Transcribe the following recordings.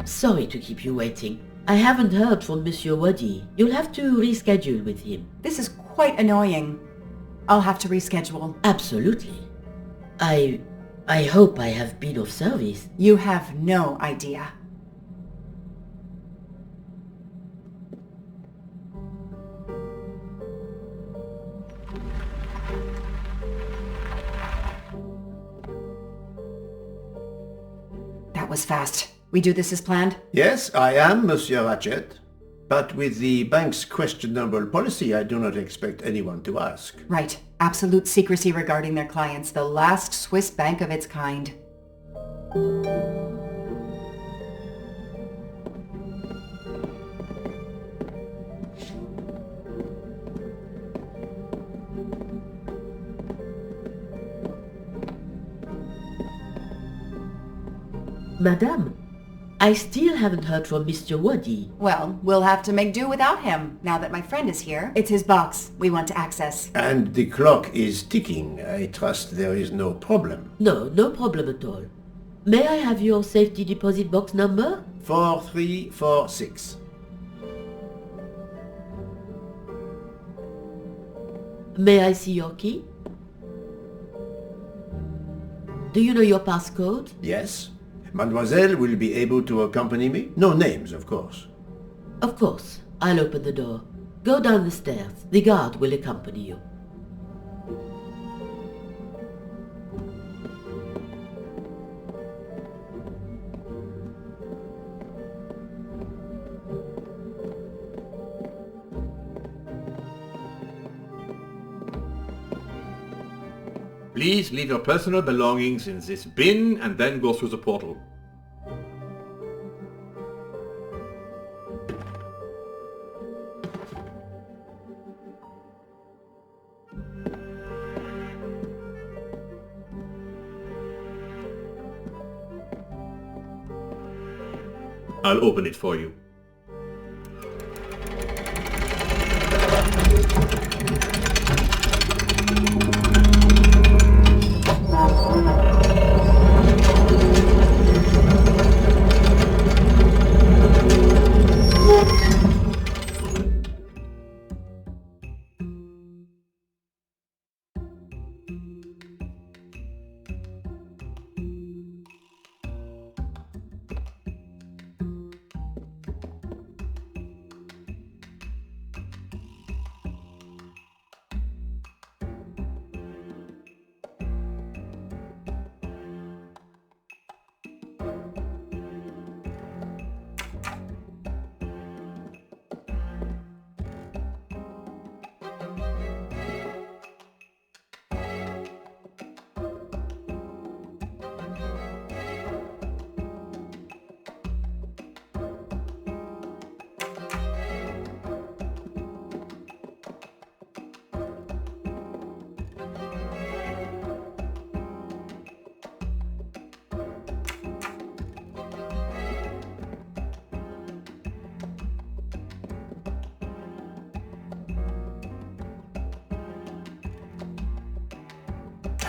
Sorry to keep you waiting. I haven't heard from Monsieur Wadi. You'll have to reschedule with him. This is quite annoying. I'll have to reschedule. Absolutely. I hope I have been of service. You have no idea. That was fast. We do this as planned? Yes, I am, Monsieur Ratchet. But with the bank's questionable policy, I do not expect anyone to ask. Right. Absolute secrecy regarding their clients. The last Swiss bank of its kind. Madame, I still haven't heard from Mr. Wadi. Well, we'll have to make do without him, now that my friend is here. It's his box we want to access. And the clock is ticking. I trust there is no problem. No problem at all. May I have your safety deposit box number? 4346. May I see your key? Do you know your passcode? Yes. Mademoiselle will be able to accompany me? No names, of course. Of course. I'll open the door. Go down the stairs. The guard will accompany you. Please leave your personal belongings in this bin and then go through the portal. I'll open it for you.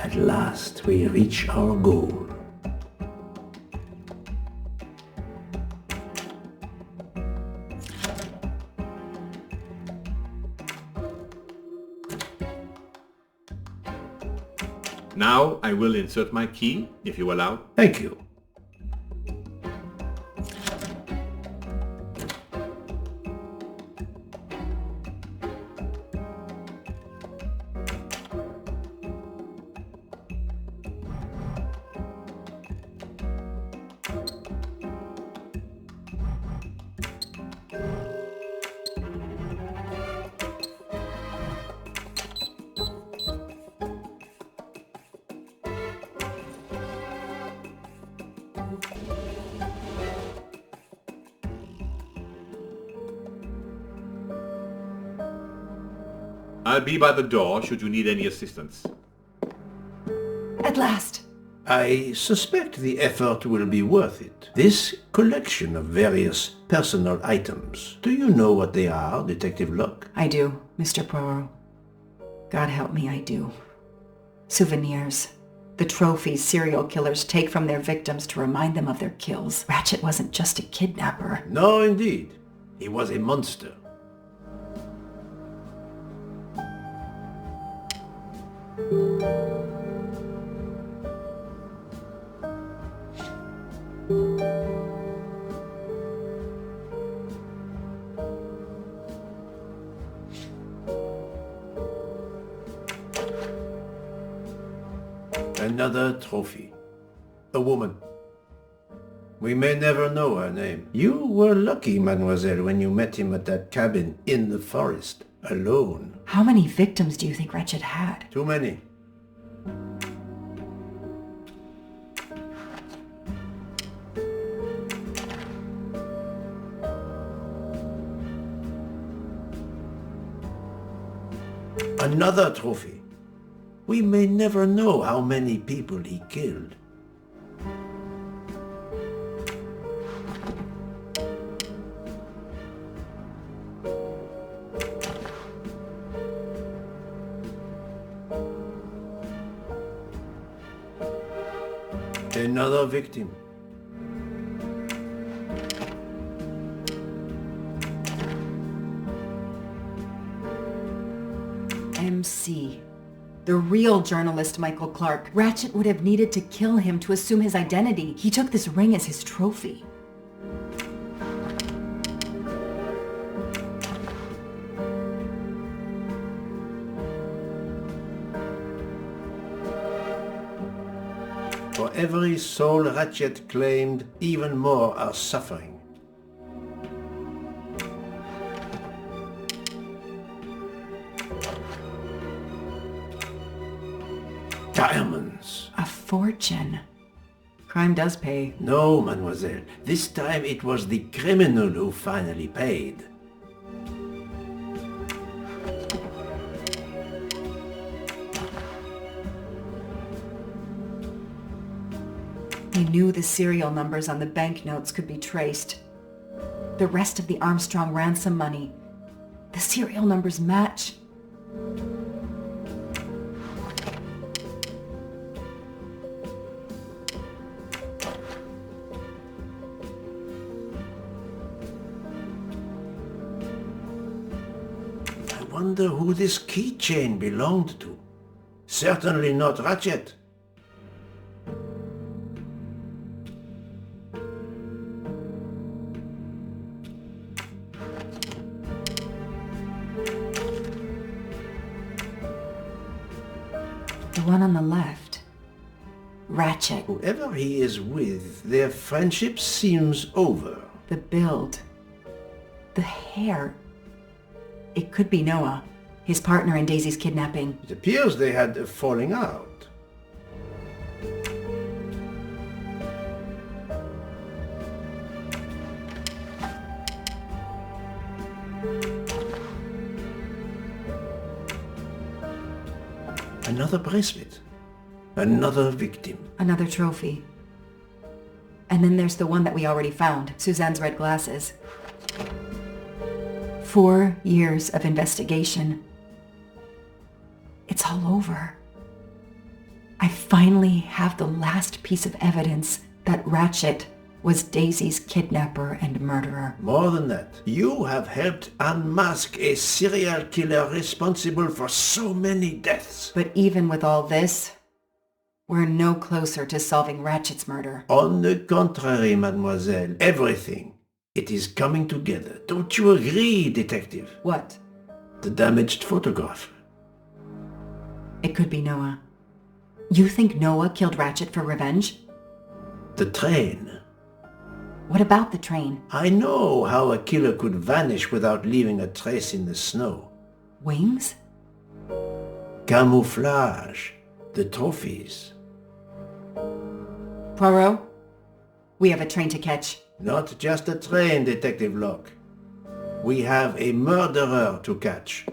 At last we reach our goal. Now I will insert my key, if you allow. Thank you. I'll be by the door should you need any assistance. At last. I suspect the effort will be worth it. This collection of various personal items. Do you know what they are, Detective Locke? I do, Mr. Poirot. God help me, I do. Souvenirs. The trophies serial killers take from their victims to remind them of their kills. Ratchet wasn't just a kidnapper. No, indeed. He was a monster. Another trophy. A woman. We may never know her name. You were lucky, mademoiselle, when you met him at that cabin in the forest, alone. How many victims do you think Ratchet had? Too many. Another trophy. We may never know how many people he killed. Another victim. MC. The real journalist Michael Clark. Ratchet would have needed to kill him to assume his identity. He took this ring as his trophy. For every soul Ratchet claimed, even more are suffering. Diamonds. A fortune. Crime does pay. No, mademoiselle. This time it was the criminal who finally paid. He knew the serial numbers on the banknotes could be traced. The rest of the Armstrong ransom money. The serial numbers match. I wonder who this keychain belonged to. Certainly not Ratchet. The one on the left. Ratchet. Whoever he is with, their friendship seems over. The build. The hair. It could be Noah, his partner in Daisy's kidnapping. It appears they had a falling out. Another bracelet. Another victim. Another trophy. And then there's the one that we already found, Suzanne's red glasses. 4 years of investigation. It's all over. I finally have the last piece of evidence that Ratchet was Daisy's kidnapper and murderer. More than that, you have helped unmask a serial killer responsible for so many deaths. But even with all this, we're no closer to solving Ratchet's murder. On the contrary, mademoiselle, everything. It is coming together. Don't you agree, detective? What? The damaged photograph. It could be Noah. You think Noah killed Ratchet for revenge? The train. What about the train? I know how a killer could vanish without leaving a trace in the snow. Wings? Camouflage. The trophies. Poirot? We have a train to catch. Not just a train, Detective Locke. We have a murderer to catch.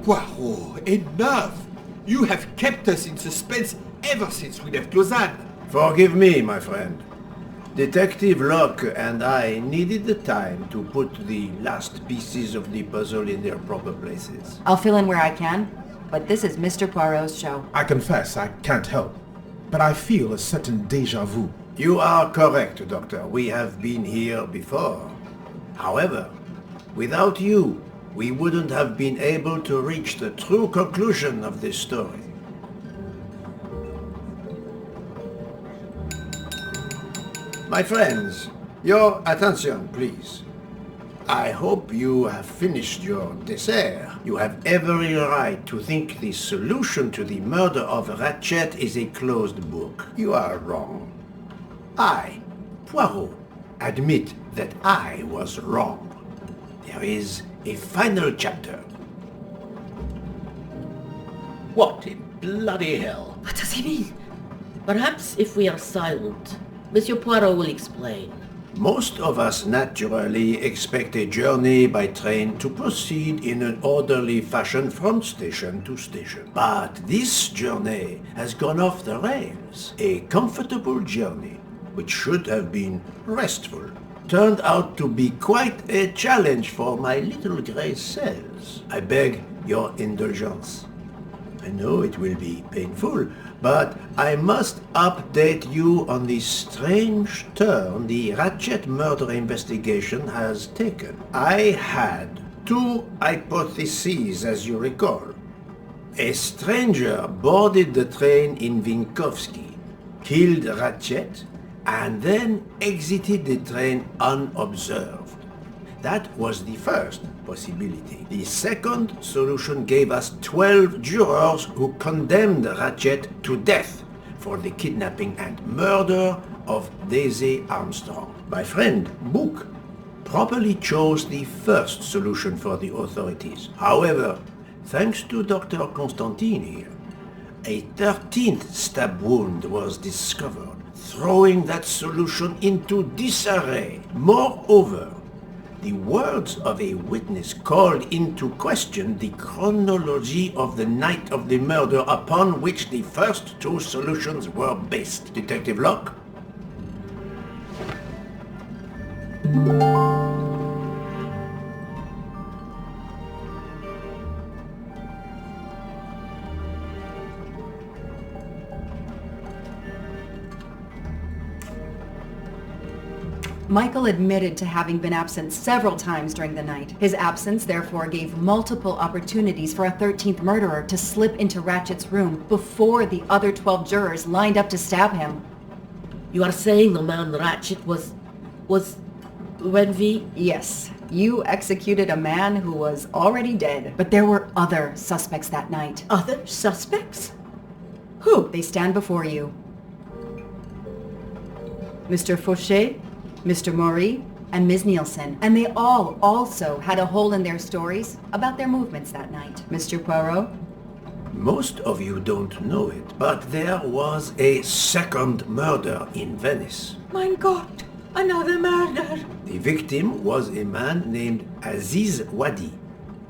Poirot, enough! You have kept us in suspense ever since we left Lausanne. Forgive me, my friend. Detective Locke and I needed the time to put the last pieces of the puzzle in their proper places. I'll fill in where I can, but this is Mr. Poirot's show. I confess I can't help, but I feel a certain déjà vu. You are correct, Doctor. We have been here before. However, without you, we wouldn't have been able to reach the true conclusion of this story. My friends, your attention, please. I hope you have finished your dessert. You have every right to think the solution to the murder of Ratchet is a closed book. You are wrong. I, Poirot, admit that I was wrong. There is a final chapter. What in bloody hell? What does he mean? Perhaps if we are silent, Monsieur Poirot will explain. Most of us naturally expect a journey by train to proceed in an orderly fashion from station to station. But this journey has gone off the rails. A comfortable journey, which should have been restful, turned out to be quite a challenge for my little grey cells. I beg your indulgence. I know it will be painful, but I must update you on the strange turn the Ratchet murder investigation has taken. I had two hypotheses, as you recall. A stranger boarded the train in Vinkovsky, killed Ratchet, and then exited the train unobserved. That was the first possibility. The second solution gave us 12 jurors who condemned Ratchet to death for the kidnapping and murder of Daisy Armstrong. My friend, Book, properly chose the first solution for the authorities. However, thanks to Dr. Constantine here, a 13th stab wound was discovered, throwing that solution into disarray. Moreover, the words of a witness called into question the chronology of the night of the murder upon which the first two solutions were based. Detective Locke? Michael admitted to having been absent several times during the night. His absence therefore gave multiple opportunities for a 13th murderer to slip into Ratchet's room before the other 12 jurors lined up to stab him. You are saying the man Ratchet was when we... Yes, you executed a man who was already dead. But there were other suspects that night. Other suspects? Who? They stand before you. Mr. Fauché, Mr. Maury, and Ms. Nielsen. And they all also had a hole in their stories about their movements that night. Mr. Poirot? Most of you don't know it, but there was a second murder in Venice. Mein Gott, another murder. The victim was a man named Aziz Wadi,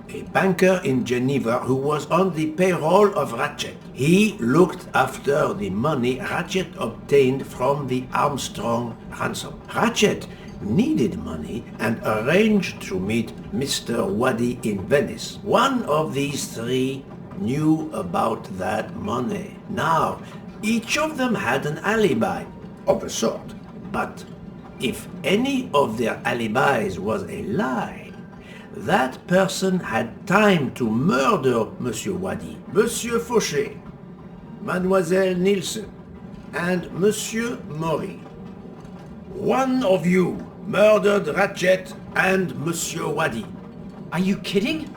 a banker in Geneva who was on the payroll of Ratchet. He looked after the money Ratchet obtained from the Armstrong ransom. Ratchet needed money and arranged to meet Mr. Wadi in Venice. One of these three knew about that money. Now, each of them had an alibi of a sort, but if any of their alibis was a lie, that person had time to murder Monsieur Wadi, Monsieur Fauché, Mademoiselle Nielsen, and Monsieur Maury. One of you murdered Ratchet and Monsieur Wadi. Are you kidding?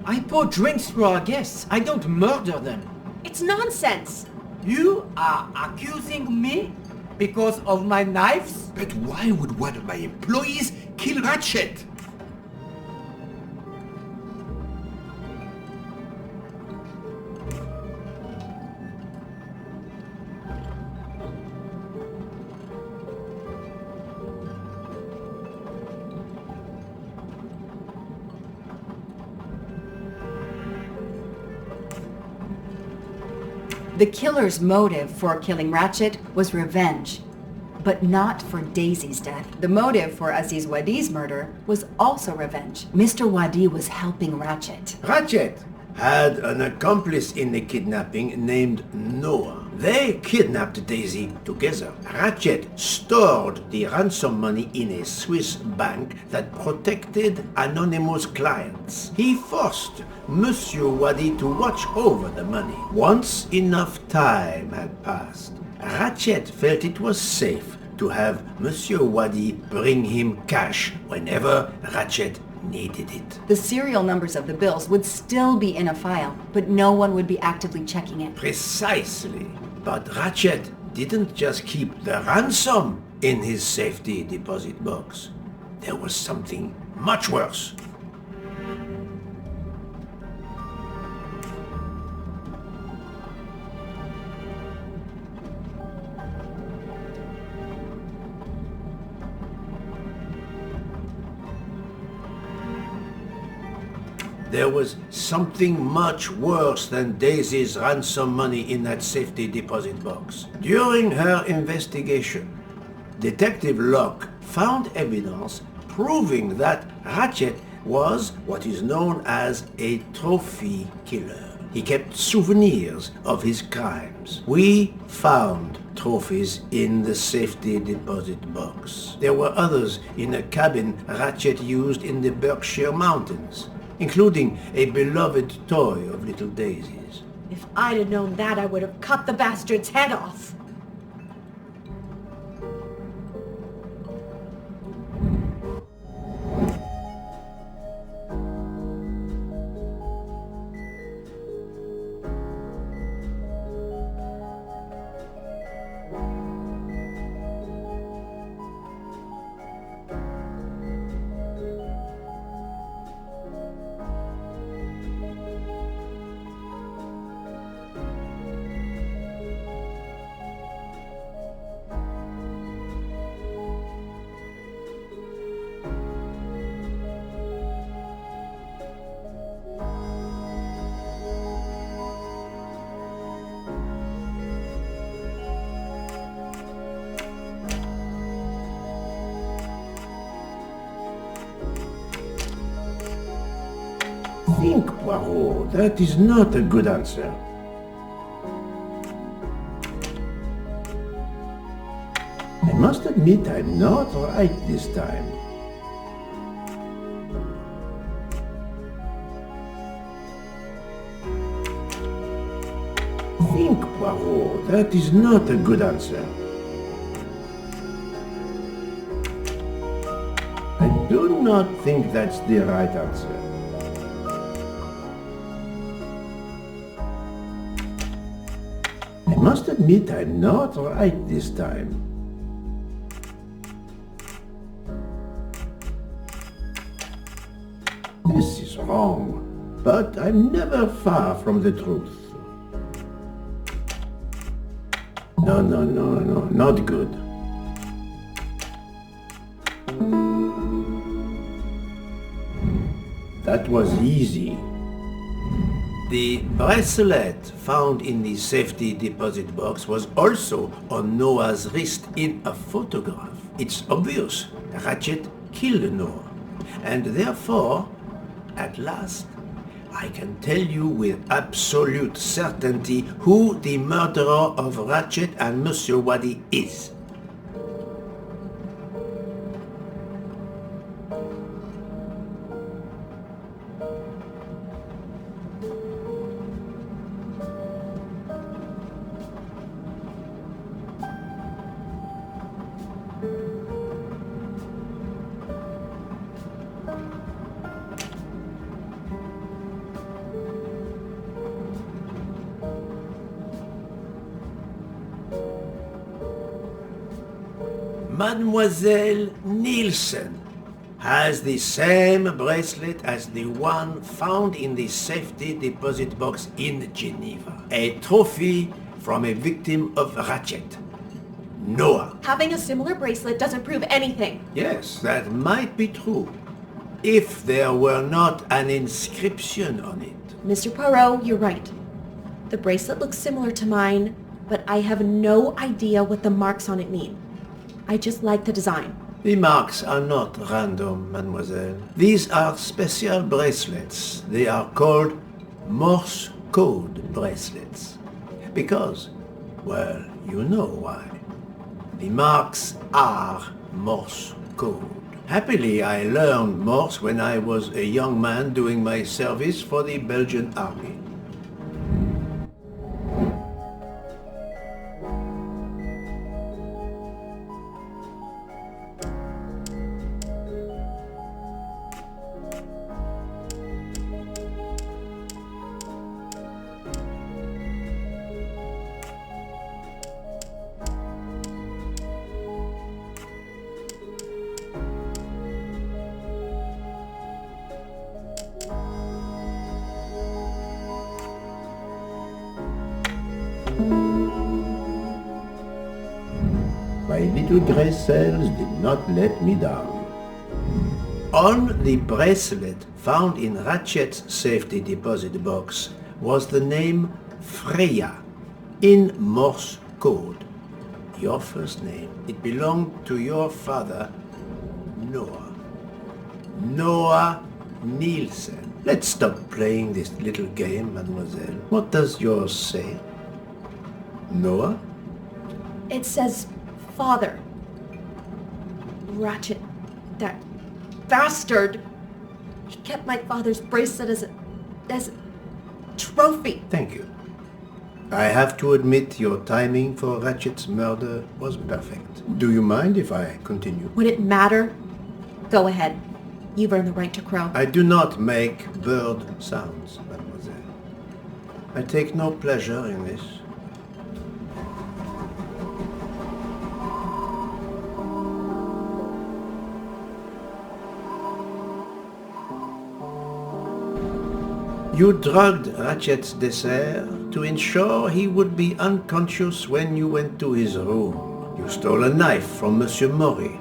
I pour drinks for our guests. I don't murder them. It's nonsense. You are accusing me because of my knives? But why would one of my employees kill Ratchet? The killer's motive for killing Ratchet was revenge, but not for Daisy's death. The motive for Aziz Wadi's murder was also revenge. Mr. Wadi was helping Ratchet. Ratchet had an accomplice in the kidnapping named Noah. They kidnapped Daisy together. Ratchet stored the ransom money in a Swiss bank that protected anonymous clients. He forced Monsieur Wadi to watch over the money. Once enough time had passed, Ratchet felt it was safe to have Monsieur Wadi bring him cash whenever Ratchet needed it. The serial numbers of the bills would still be in a file, but no one would be actively checking it. Precisely. But Ratchet didn't just keep the ransom in his safety deposit box. There was something much worse. There was something much worse than Daisy's ransom money in that safety deposit box. During her investigation, Detective Locke found evidence proving that Ratchet was what is known as a trophy killer. He kept souvenirs of his crimes. We found trophies in the safety deposit box. There were others in a cabin Ratchet used in the Berkshire Mountains, including a beloved toy of little Daisy's. If I'd have known that, I would have cut the bastard's head off. Think, Poirot. That is not a good answer. I must admit I'm not right this time. Think, Poirot. That is not a good answer. I do not think that's the right answer. I must admit I'm not right this time. This is wrong, but I'm never far from the truth. No, not good. That was easy. The bracelet found in the safety deposit box was also on Noah's wrist in a photograph. It's obvious Ratchet killed Noah, and therefore, at last, I can tell you with absolute certainty who the murderer of Ratchet and Monsieur Wadi is. Mademoiselle Nielsen has the same bracelet as the one found in the safety deposit box in Geneva. A trophy from a victim of Ratchet, Noah. Having a similar bracelet doesn't prove anything. Yes, that might be true, if there were not an inscription on it. Mr. Poirot, you're right. The bracelet looks similar to mine, but I have no idea what the marks on it mean. I just like the design. The marks are not random, mademoiselle. These are special bracelets. They are called Morse code bracelets. Because, well, you know why. The marks are Morse code. Happily, I learned Morse when I was a young man doing my service for the Belgian army. My little grey cells did not let me down. On the bracelet found in Ratchet's safety deposit box was the name Freya in Morse code. Your first name. It belonged to your father, Noah. Noah Nielsen. Let's stop playing this little game, mademoiselle. What does yours say? Noah? It says father. Ratchet, that bastard. He kept my father's bracelet as a trophy. Thank you. I have to admit your timing for Ratchet's murder was perfect. Do you mind if I continue? Would it matter? Go ahead. You've earned the right to crow. I do not make bird sounds, mademoiselle. I take no pleasure in this. You drugged Ratchet's dessert to ensure he would be unconscious when you went to his room. You stole a knife from Monsieur Maury.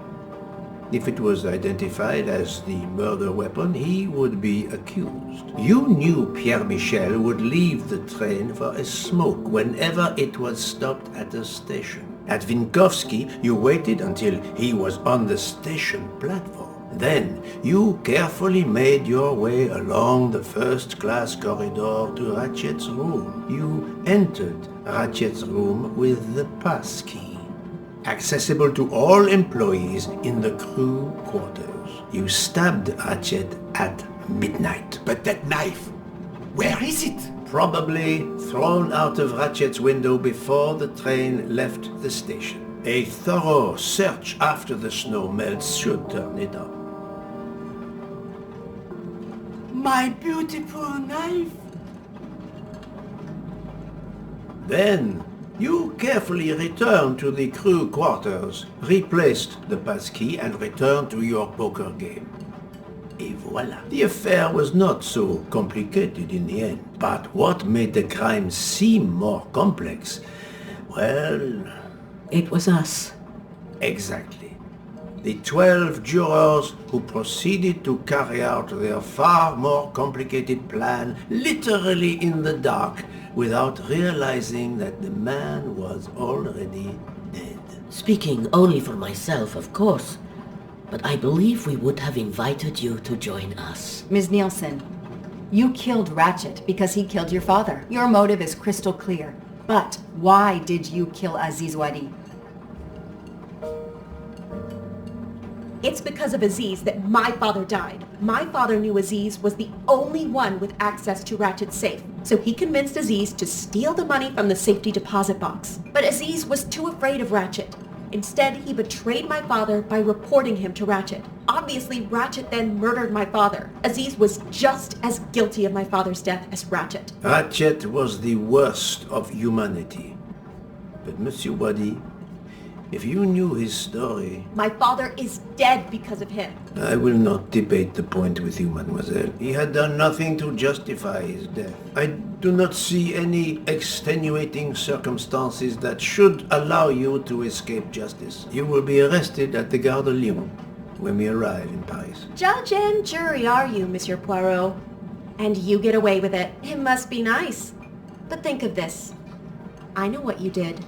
If it was identified as the murder weapon, he would be accused. You knew Pierre Michel would leave the train for a smoke whenever it was stopped at a station. At Vinkovsky, you waited until he was on the station platform. Then, you carefully made your way along the first-class corridor to Ratchet's room. You entered Ratchet's room with the pass key, accessible to all employees in the crew quarters. You stabbed Ratchet at midnight. But that knife, where is it? Probably thrown out of Ratchet's window before the train left the station. A thorough search after the snow melts should turn it up. My beautiful knife. Then, you carefully returned to the crew quarters, replaced the passkey and returned to your poker game. Et voila. The affair was not so complicated in the end. But what made the crime seem more complex? Well... It was us. Exactly. The 12 jurors who proceeded to carry out their far more complicated plan literally in the dark without realizing that the man was already dead. Speaking only for myself, of course, but I believe we would have invited you to join us. Ms. Nielsen, you killed Ratchet because he killed your father. Your motive is crystal clear. But why did you kill Aziz Wadi? It's because of Aziz that my father died. My father knew Aziz was the only one with access to Ratchet's safe, so he convinced Aziz to steal the money from the safety deposit box. But Aziz was too afraid of Ratchet. Instead, he betrayed my father by reporting him to Ratchet. Obviously, Ratchet then murdered my father. Aziz was just as guilty of my father's death as Ratchet. Ratchet was the worst of humanity. But Monsieur Wadi, if you knew his story... My father is dead because of him. I will not debate the point with you, mademoiselle. He had done nothing to justify his death. I do not see any extenuating circumstances that should allow you to escape justice. You will be arrested at the Gare de Lyon when we arrive in Paris. Judge and jury are you, Monsieur Poirot? And you get away with it. It must be nice. But think of this. I know what you did.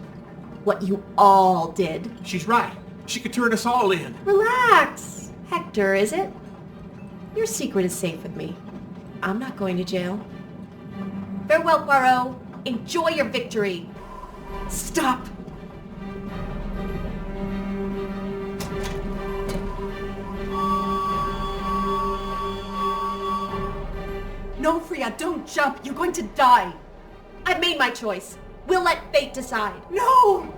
What you all did. She's right. She could turn us all in. Relax. Hector, is it? Your secret is safe with me. I'm not going to jail. Farewell, Poirot. Enjoy your victory. Stop! No, Freya, don't jump. You're going to die. I've made my choice. We'll let fate decide. No!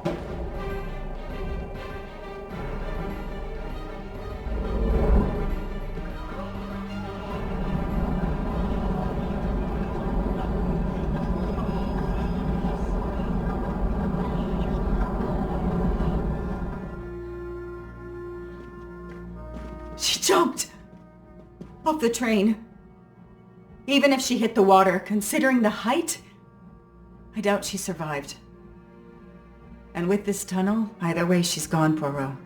She jumped off the train. Even if she hit the water, considering the height, I doubt she survived. And with this tunnel, either way she's gone, Poirot.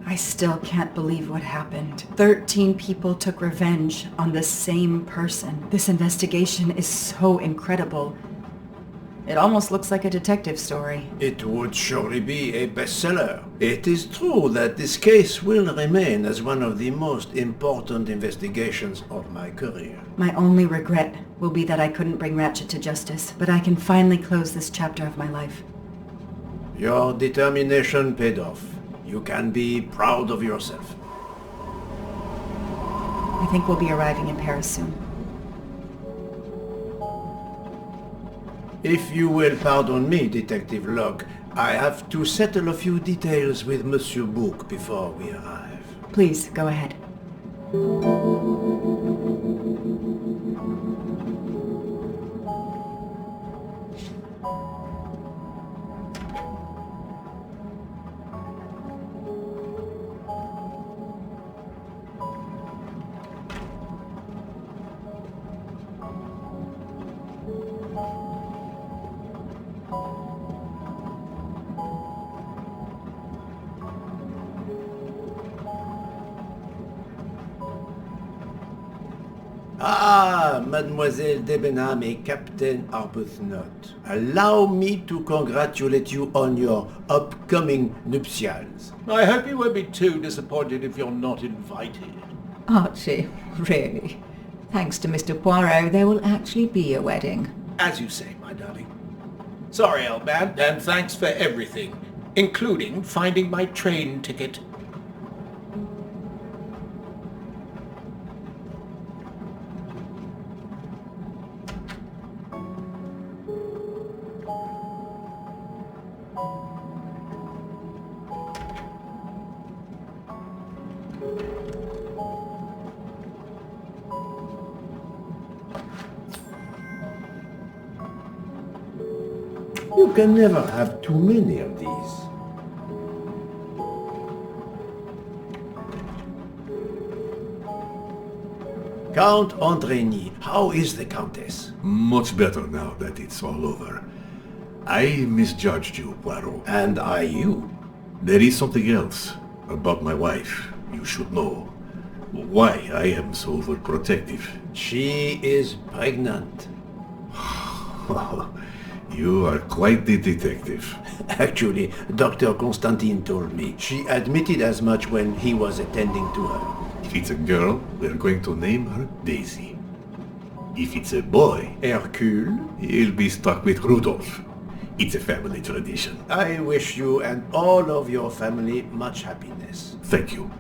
I still can't believe what happened. 13 people took revenge on the same person. This investigation is so incredible. It almost looks like a detective story. It would surely be a bestseller. It is true that this case will remain as one of the most important investigations of my career. My only regret will be that I couldn't bring Ratchet to justice, but I can finally close this chapter of my life. Your determination paid off. You can be proud of yourself. I think we'll be arriving in Paris soon. If you will pardon me, Detective Locke, I have to settle a few details with Monsieur Bouc before we arrive. Please, go ahead. Ah, Mademoiselle Debenham and Captain Arbuthnot. Allow me to congratulate you on your upcoming nuptials. I hope you won't be too disappointed if you're not invited. Archie, really? Thanks to Mr. Poirot, there will actually be a wedding. As you say, my darling. Sorry, old man, and thanks for everything, including finding my train ticket. You can never have too many of these. Count Andrigny, how is the Countess? Much better now that it's all over. I misjudged you, Poirot. And I you. There is something else about my wife you should know. Why I am so overprotective. She is pregnant. You are quite the detective. Actually, Dr. Constantine told me. She admitted as much when he was attending to her. If it's a girl, we're going to name her Daisy. If it's a boy, Hercule? he'll be stuck with Rudolph. It's a family tradition. I wish you and all of your family much happiness. Thank you.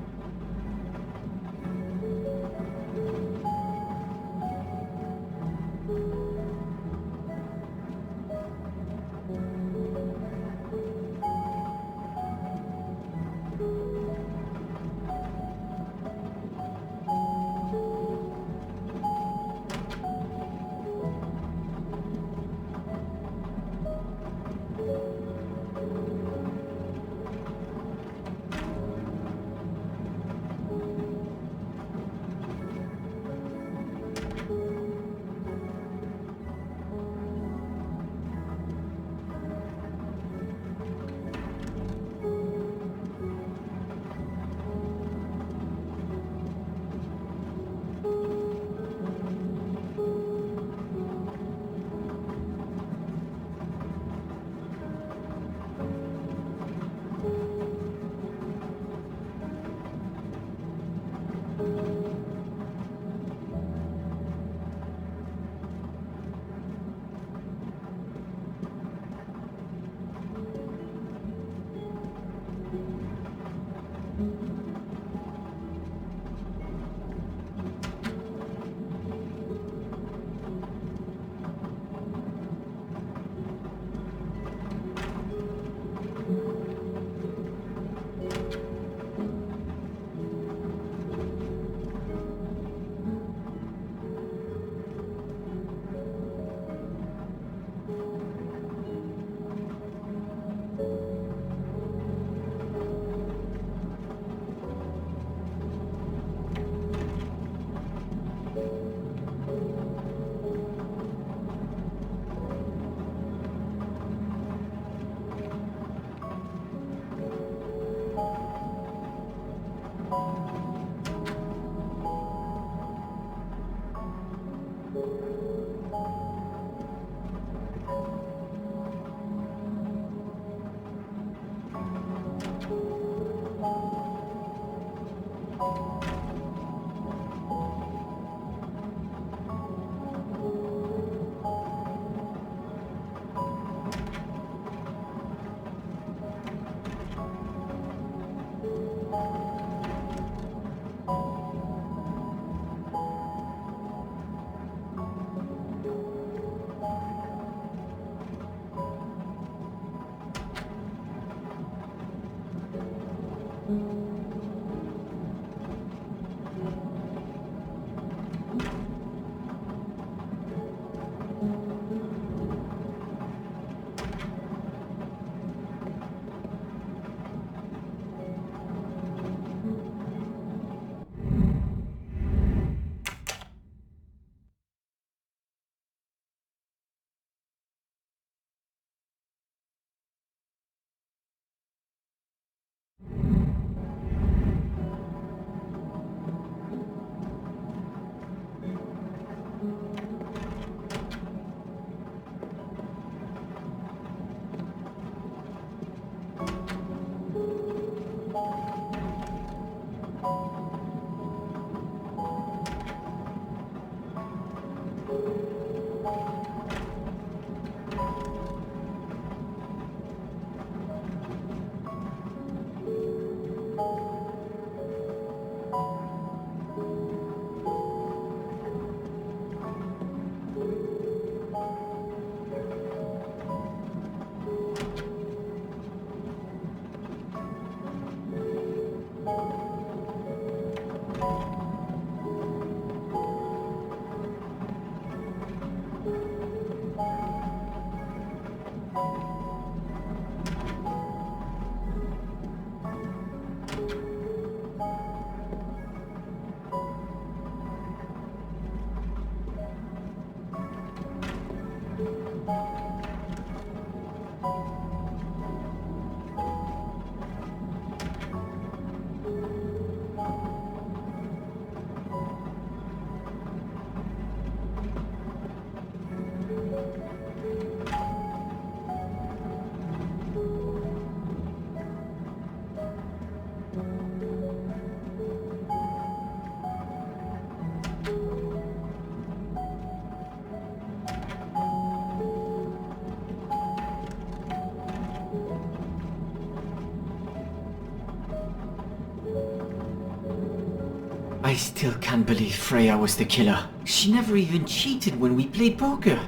I still can't believe Freya was the killer. She never even cheated when we played poker.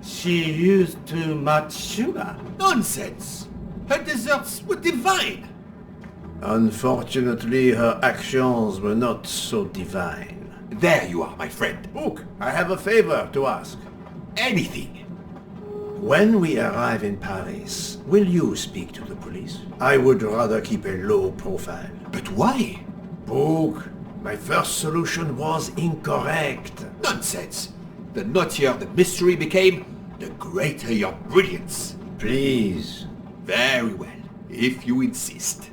She used too much sugar. Nonsense! Her desserts were divine! Unfortunately, her actions were not so divine. There you are, my friend. Look, I have a favor to ask. Anything. When we arrive in Paris, will you speak to the police? I would rather keep a low profile. But why? Book, my first solution was incorrect. Nonsense! The knottier the mystery became, the greater your brilliance. Please. Very well, if you insist.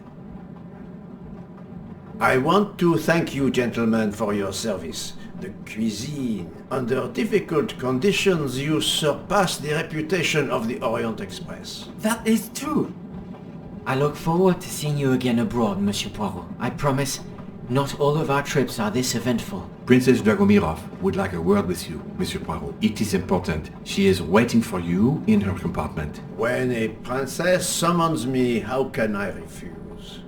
I want to thank you, gentlemen, for your service. The cuisine. Under difficult conditions, you surpass the reputation of the Orient Express. That is true. I look forward to seeing you again abroad, Monsieur Poirot. I promise, not all of our trips are this eventful. Princess Dragomirov would like a word with you, Monsieur Poirot. It is important. She is waiting for you in her compartment. When a princess summons me, how can I refuse?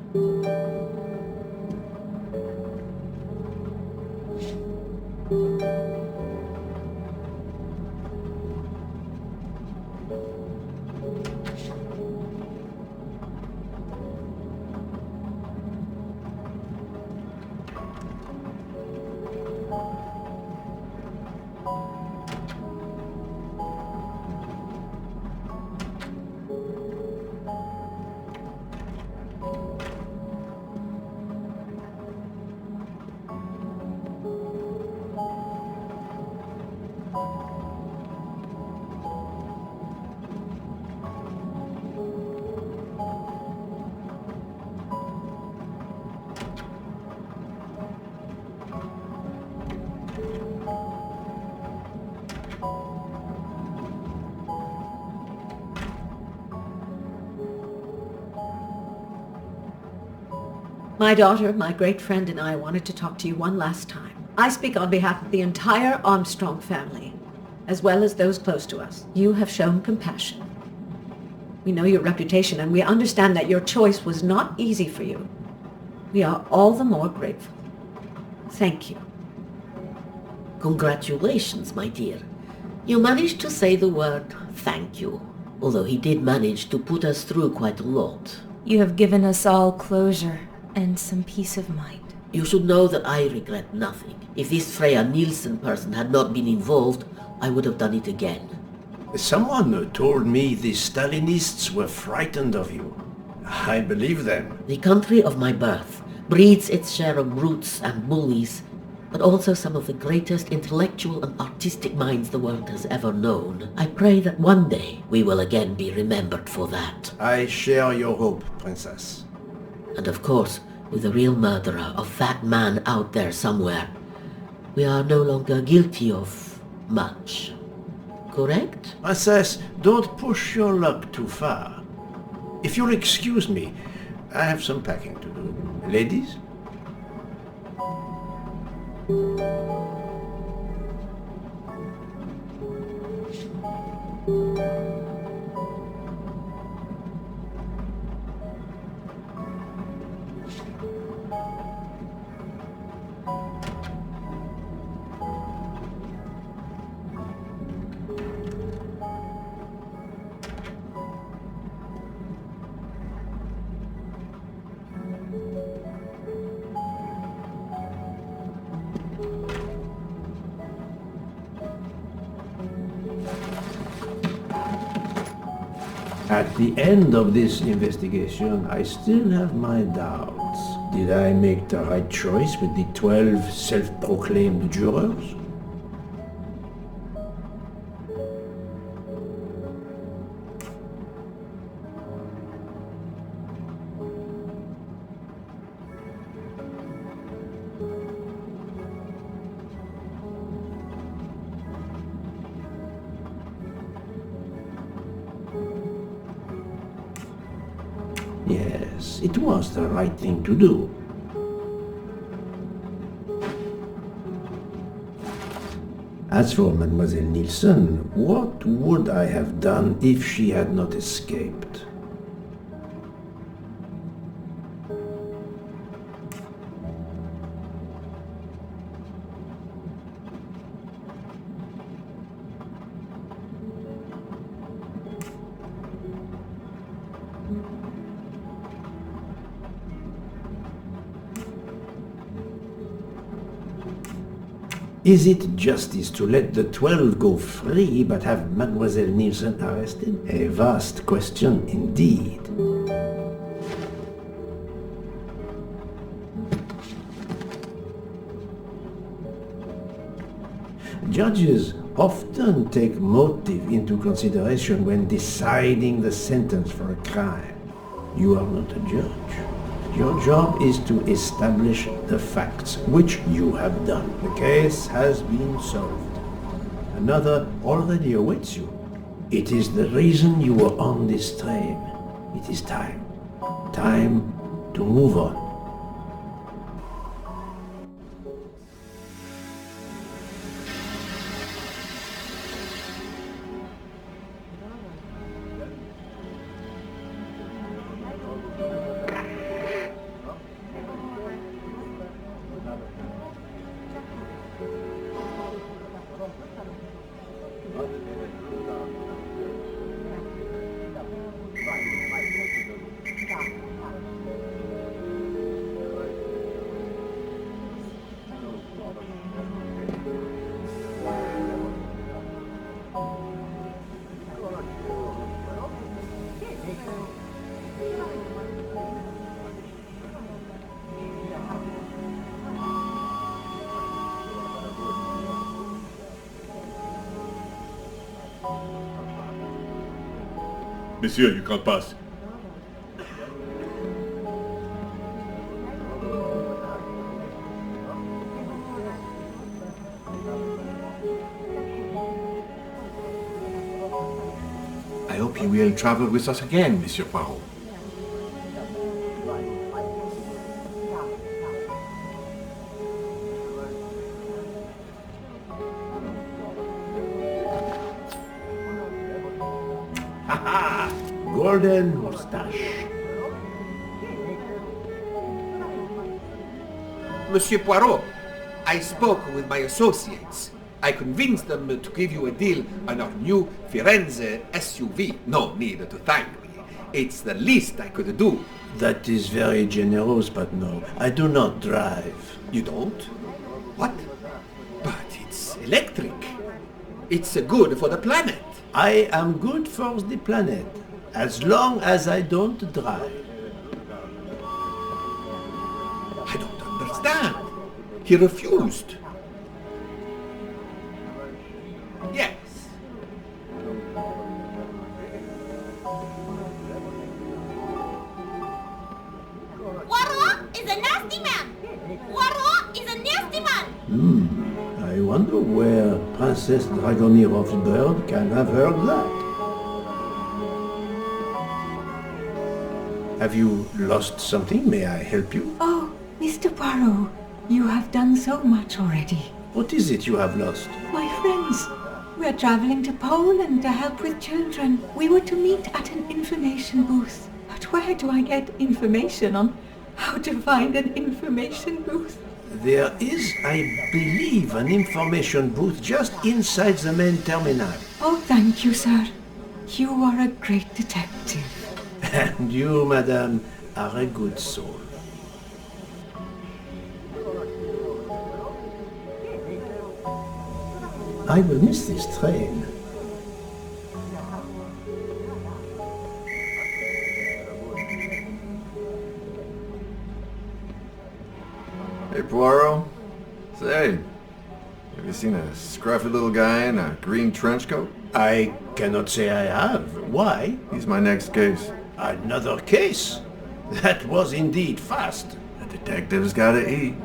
My daughter, my great friend, and I wanted to talk to you one last time. I speak on behalf of the entire Armstrong family, as well as those close to us. You have shown compassion. We know your reputation, and we understand that your choice was not easy for you. We are all the more grateful. Thank you. Congratulations, my dear. You managed to say the word thank you, although he did manage to put us through quite a lot. You have given us all closure and some peace of mind. You should know that I regret nothing. If this Freya Nielsen person had not been involved, I would have done it again. Someone told me the Stalinists were frightened of you. I believe them. The country of my birth breeds its share of brutes and bullies, but also some of the greatest intellectual and artistic minds the world has ever known. I pray that one day we will again be remembered for that. I share your hope, Princess. And of course, with the real murderer of that man out there somewhere, we are no longer guilty of much. Correct? Princess, don't push your luck too far. If you'll excuse me, I have some packing to do. Ladies? At the end of this investigation, I still have my doubts. Did I make the right choice with the 12 self-proclaimed jurors? Yes, it was the right thing to do. As for Mademoiselle Nielsen, what would I have done if she had not escaped? Is it justice to let the 12 go free but have Mademoiselle Nielsen arrested? A vast question indeed. Judges often take motive into consideration when deciding the sentence for a crime. You are not a judge. Your job is to establish the facts, which you have done. The case has been solved. Another already awaits you. It is the reason you were on this train. It is time. Time to move on. Monsieur, you can't pass. I hope you will travel with us again, Monsieur Poirot. Golden moustache. Monsieur Poirot, I spoke with my associates. I convinced them to give you a deal on our new Firenze SUV. No need to thank me. It's the least I could do. That is very generous, but no, I do not drive. You don't? What? But it's electric. It's good for the planet. I am good for the planet, as long as I don't drive. I don't understand. He refused. Yes. Poirot is a nasty man. Poirot is a nasty man. I wonder where Princess Dragonirov's bird can have heard that. Have you lost something? May I help you? Oh, Mr. Poirot, you have done so much already. What is it you have lost? My friends, we are traveling to Poland to help with children. We were to meet at an information booth. But where do I get information on how to find an information booth? There is, I believe, an information booth just inside the main terminal. Oh, thank you, sir. You are a great detective. And you, madame, are a good soul. I will miss this train. Hey, Poirot. Say, have you seen a scruffy little guy in a green trench coat? I cannot say I have. Why? He's my next case. Another case? That was indeed fast. The detective's gotta eat.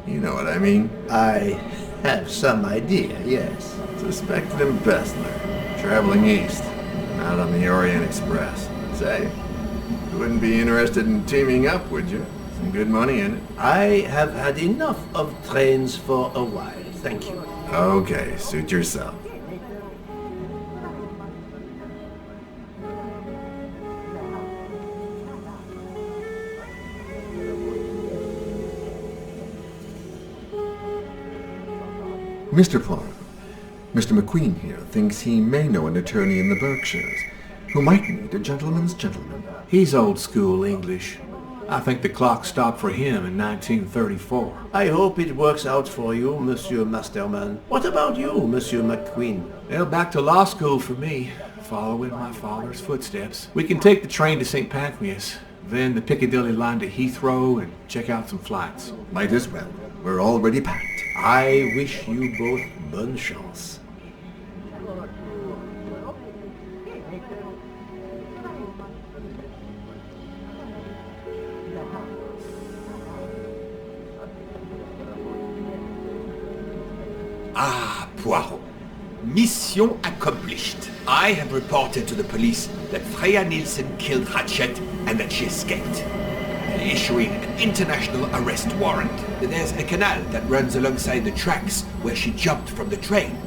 You know what I mean. I have some idea, yes. Suspected embezzler, traveling east, out on the Orient Express. Say, you wouldn't be interested in teaming up, would you? Some good money in it. I have had enough of trains for a while, thank you. Okay, suit yourself. Mr. Poirot, Mr. McQueen here thinks he may know an attorney in the Berkshires who might need a gentleman's gentleman. He's old school English. I think the clock stopped for him in 1934. I hope it works out for you, Monsieur Masterman. What about you, Monsieur McQueen? Well, back to law school for me, following my father's footsteps. We can take the train to St. Pancras, then the Piccadilly line to Heathrow and check out some flights. Might as well. We're already packed. I wish you both bonne chance. Ah, Poirot. Mission accomplished. I have reported to the police that Freya Nielsen killed Ratchet and that she escaped. Issuing an international arrest warrant. There's a canal that runs alongside the tracks where she jumped from the train.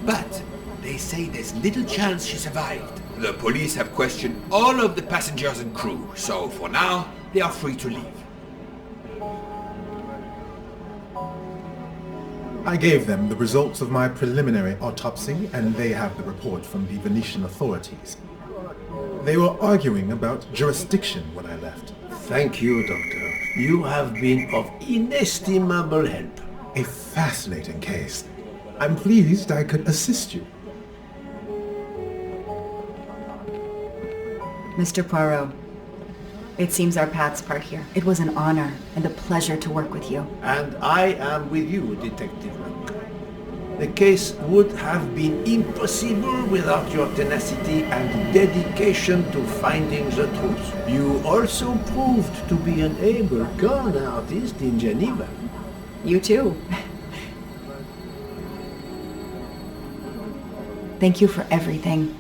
But they say there's little chance she survived. The police have questioned all of the passengers and crew, so for now, they are free to leave. I gave them the results of my preliminary autopsy, and they have the report from the Venetian authorities. They were arguing about jurisdiction when I left. Thank you, Doctor. You have been of inestimable help. A fascinating case. I'm pleased I could assist you. Mr. Poirot, it seems our paths part here. It was an honor and a pleasure to work with you. And I am with you, Detective Luke. The case would have been impossible without your tenacity and dedication to finding the truth. You also proved to be an able con artist in Geneva. You too. Thank you for everything.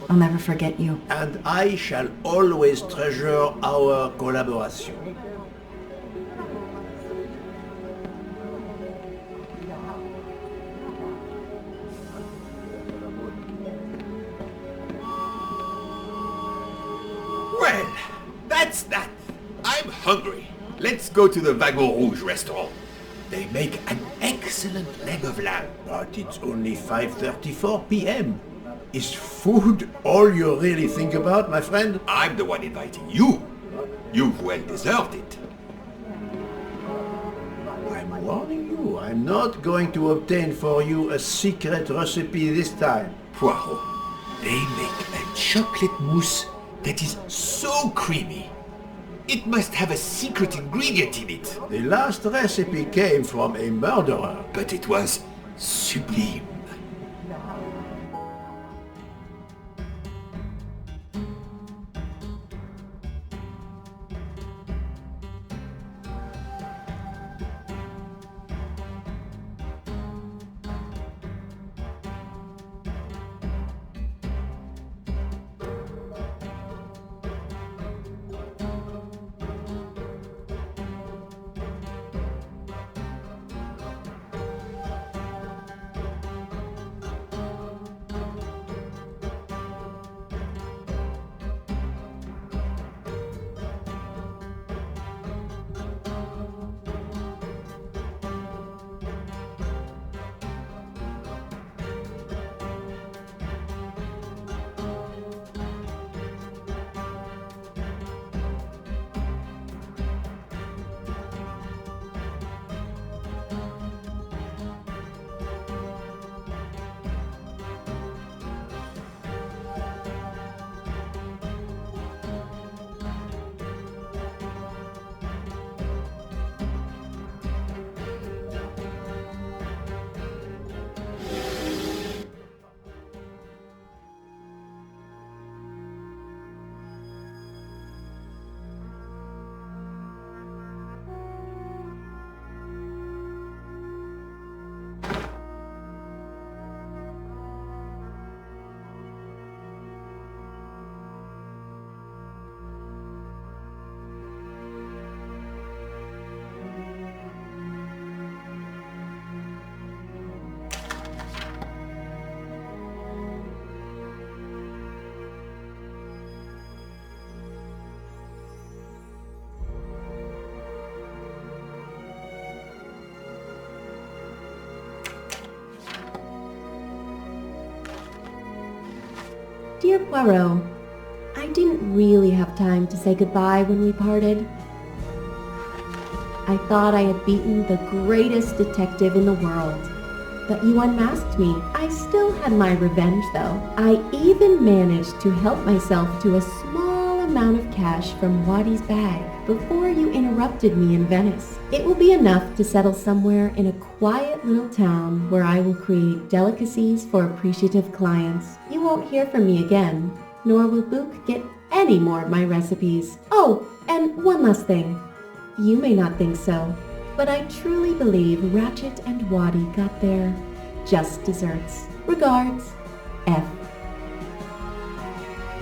I'll never forget you. And I shall always treasure our collaboration. Well, that's that. I'm hungry. Let's go to the Wagon Rouge restaurant. They make an excellent leg of lamb. But it's only 5:34 p.m. Is food all you really think about, my friend? I'm the one inviting you. You've well deserved it. I'm warning you, I'm not going to obtain for you a secret recipe this time. Poirot, they make a chocolate mousse that is so creamy. It must have a secret ingredient in it. The last recipe came from a murderer. But it was sublime. Dear Poirot, I didn't really have time to say goodbye when we parted. I thought I had beaten the greatest detective in the world, but you unmasked me. I still had my revenge though. I even managed to help myself to a small amount of cash from Wadi's bag before you interrupted me in Venice. It will be enough to settle somewhere in a quiet little town where I will create delicacies for appreciative clients. You won't hear from me again, nor will Book get any more of my recipes. Oh, and one last thing. You may not think so, but I truly believe Ratchet and Wadi got their just desserts. Regards, F.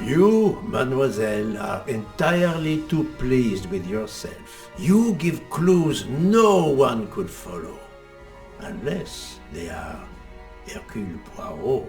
You, mademoiselle, are entirely too pleased with yourself. You give clues no one could follow, unless they are Hercule Poirot.